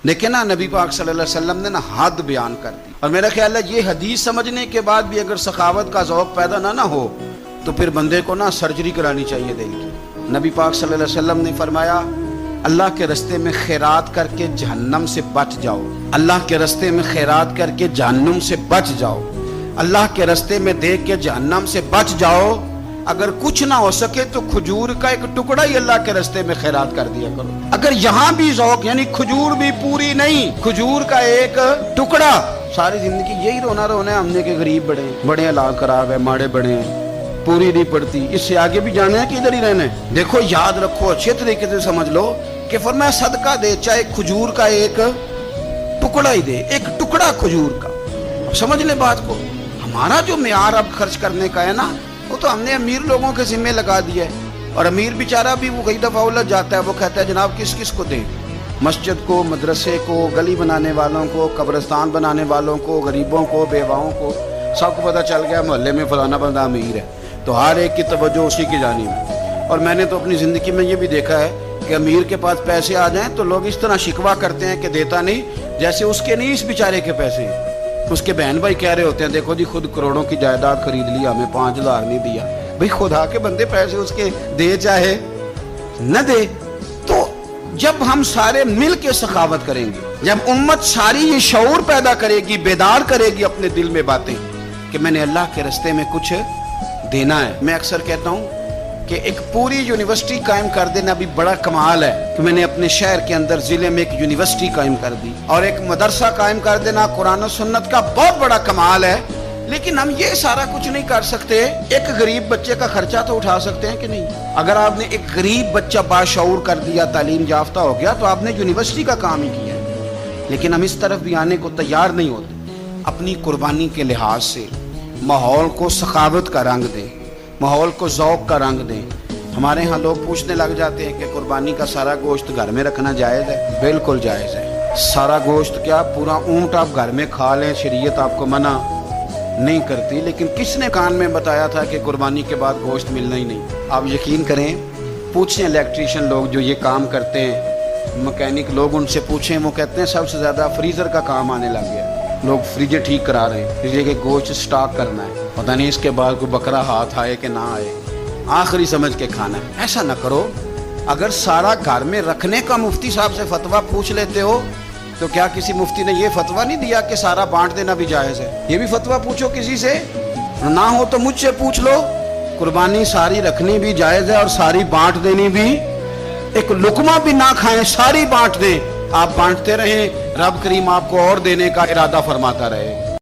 لیکن نا نبی پاک صلی اللہ علیہ وسلم نے نا حد بیان کر دی، اور میرا خیال ہے یہ حدیث سمجھنے کے بعد بھی اگر سخاوت کا ذوق پیدا نہ ہو تو پھر بندے کو نا سرجری کرانی چاہیے دل کی۔ نبی پاک صلی اللہ علیہ وسلم نے فرمایا اللہ کے راستے میں خیرات کر کے جہنم سے بچ جاؤ، اللہ کے راستے میں خیرات کر کے جہنم سے بچ جاؤ، اللہ کے راستے میں دے کے جہنم سے بچ جاؤ۔ اگر کچھ نہ ہو سکے تو کھجور کا ایک ٹکڑا ہی اللہ کے راستے میں خیرات کر دیا کرو۔ اگر یہاں بھی ذوق یعنی کھجور بھی پوری نہیں، کھجور کا ایک ٹکڑا، ساری زندگی یہی رونا رونا ہے ہم نے کہ غریب بڑے حالات خراب ہے، ماڑے بڑے ہیں، پوری نہیں پڑتی، اس سے آگے بھی جانا ہے کہ ادھر ہی رہنا ہے۔ دیکھو یاد رکھو، اچھے طریقے سے سمجھ لو کہ فرمایا صدقہ دے، چاہے کھجور کا ایک ٹکڑا ہی دے، ایک ٹکڑا کھجور کا۔ سمجھ لیں بات کو، ہمارا جو معیار اب خرچ کرنے کا ہے نا، وہ تو ہم نے امیر لوگوں کے ذمہ لگا دیا ہے، اور امیر بیچارہ بھی وہ کئی دفعہ الجھ جاتا ہے، وہ کہتا ہے جناب کس کس کو دیں، مسجد کو، مدرسے کو، گلی بنانے والوں کو، قبرستان بنانے والوں کو، غریبوں کو، بیواؤں کو، سب کو پتہ چل گیا محلے میں فلانا بندہ امیر ہے، تو ہر ایک کی توجہ اسی کی جانب ہے۔ اور میں نے تو اپنی زندگی میں یہ بھی دیکھا ہے کہ امیر کے پاس پیسے آ جائیں تو لوگ اس طرح شکوہ کرتے ہیں کہ دیتا نہیں، جیسے اس کے نہیں اس بیچارے کے پیسے ہیں۔ اس کے بہن بھائی کہہ رہے ہوتے ہیں دیکھو جی خود کروڑوں کی جائیداد خرید لی، ہمیں 5,000 نہیں دیا۔ بھئی خدا کے بندے پیسے اس کے دے چاہے نہ دے۔ تو جب ہم سارے مل کے سخاوت کریں گے، جب امت ساری یہ شعور پیدا کرے گی، بیدار کرے گی اپنے دل میں باتیں کہ میں نے اللہ کے راستے میں کچھ دینا ہے۔ میں اکثر کہتا ہوں کہ ایک پوری یونیورسٹی قائم کر دینا بھی بڑا کمال ہے کہ میں نے اپنے شہر کے اندر ضلع میں ایک یونیورسٹی قائم کر دی، اور ایک مدرسہ قائم کر دینا قرآن و سنت کا بہت بڑا کمال ہے۔ لیکن ہم یہ سارا کچھ نہیں کر سکتے، ایک غریب بچے کا خرچہ تو اٹھا سکتے ہیں کہ نہیں؟ اگر آپ نے ایک غریب بچہ باشعور کر دیا، تعلیم یافتہ ہو گیا، تو آپ نے یونیورسٹی کا کام ہی کیا ہے۔ لیکن ہم اس طرف بھی آنے کو تیار نہیں ہوتے۔ اپنی قربانی کے لحاظ سے ماحول کو سخاوت کا رنگ دیں، ماحول کو ذوق کا رنگ دیں۔ ہمارے ہاں لوگ پوچھنے لگ جاتے ہیں کہ قربانی کا سارا گوشت گھر میں رکھنا جائز ہے؟ بالکل جائز ہے۔ سارا گوشت کیا، پورا اونٹ آپ گھر میں کھا لیں، شریعت آپ کو منع نہیں کرتی۔ لیکن کس نے کان میں بتایا تھا کہ قربانی کے بعد گوشت ملنا ہی نہیں؟ آپ یقین کریں، پوچھیں الیکٹریشین لوگ جو یہ کام کرتے ہیں، مکینک لوگ، ان سے پوچھیں، وہ کہتے ہیں سب سے زیادہ فریزر کا کام آنے لگ گیا، لوگ فریجر ٹھیک کرا رہے ہیں، اس لیے کہ گوشت سٹاک کرنا ہے، پتہ نہیں اس کے بعد کوئی بکرا ہاتھ آئے کہ نہ آئے، آخری سمجھ کے کھانا ہے۔ ایسا نہ کرو۔ اگر سارا گھر میں رکھنے کا مفتی صاحب سے فتویٰ پوچھ لیتے ہو تو کیا کسی مفتی نے یہ فتویٰ نہیں دیا کہ سارا بانٹ دینا بھی جائز ہے؟ یہ بھی فتویٰ پوچھو کسی سے، نہ ہو تو مجھ سے پوچھ لو۔ قربانی ساری رکھنی بھی جائز ہے اور ساری بانٹ دینی بھی، ایک لقمہ بھی نہ کھائیں، ساری بانٹ دیں۔ آپ بانٹتے رہیں، رب کریم آپ کو اور دینے کا ارادہ فرماتا رہے۔